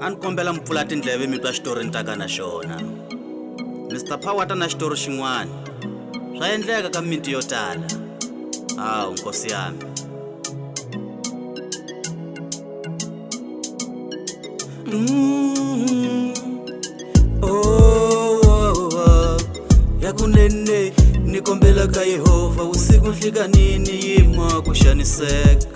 Anikombela mpfula tindleve mi twa xitori ni taka na xona. Mr. Power ta na xitori xin'wana. Swa endleka ka mimiti yo tala. Hawu nkosi yami. Yakunene nikombela ka Yehova usiku nhlikanini yima kushaniseka.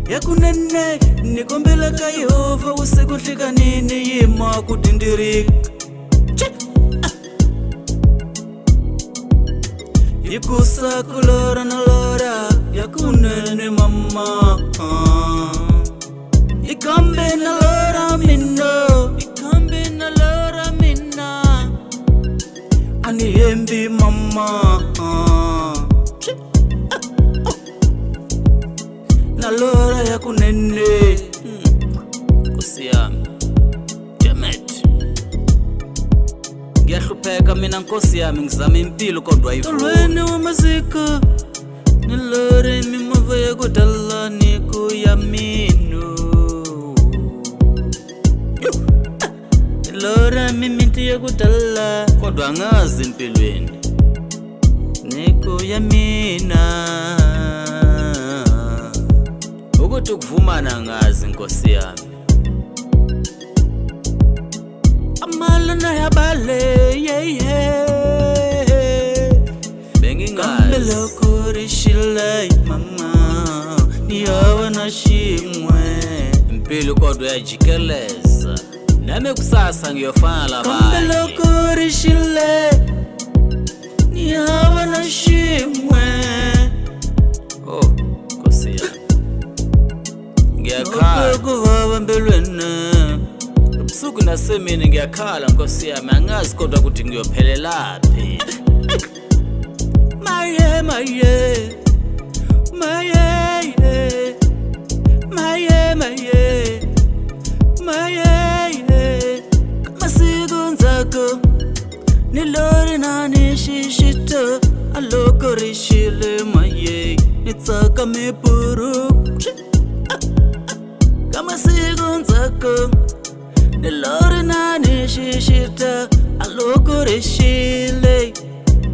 Yakunene nikombela ka Yehova usiku nhlikanini yima kudindirika. Ikusa kulora na lora yakunene mama. Ikambe na lora minno, ikambe na lora minna. Anihembi mama. Na lora yakunene. Nkosi yami. Jamet. Ngiyahlupheka mina nkosi yami ngizama impilo kodwa ayivumi. Tolweni wamaziko. Nilore mimova yakudala niku yamino. Nilore mimiti yakudala kodwa angazi impilweni niku yamina. Ukuthi ukuvumana ngazi nkosi yami. Amalana yabale bengingazi lokurishile mama niyawa na shimwe impilo kodwa yajikeleza nami kusasa ngiyofana labanye lokurishile niyawa na shimwe. Oh nkosi yami ngiyakhala kuvava mbelweni ubusuku nasemini ngiyakhala nkosi yami angazi kodwa ukuthi ngiyophelelaphi. Maye maye maye maye maye maye masiku nzako nilori nani shishito alokorishile maye nitsaka mipuru. Kama siku nzako nilori nani shishito alokorishile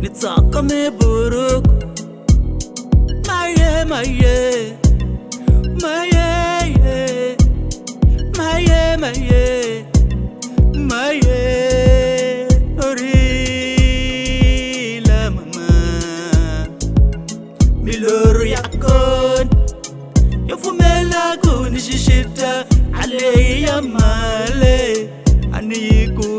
nitsaka mipuru. Maye maye maye maye maye maye orila mama miloro yakon yofumela kunishishita aleya male aniku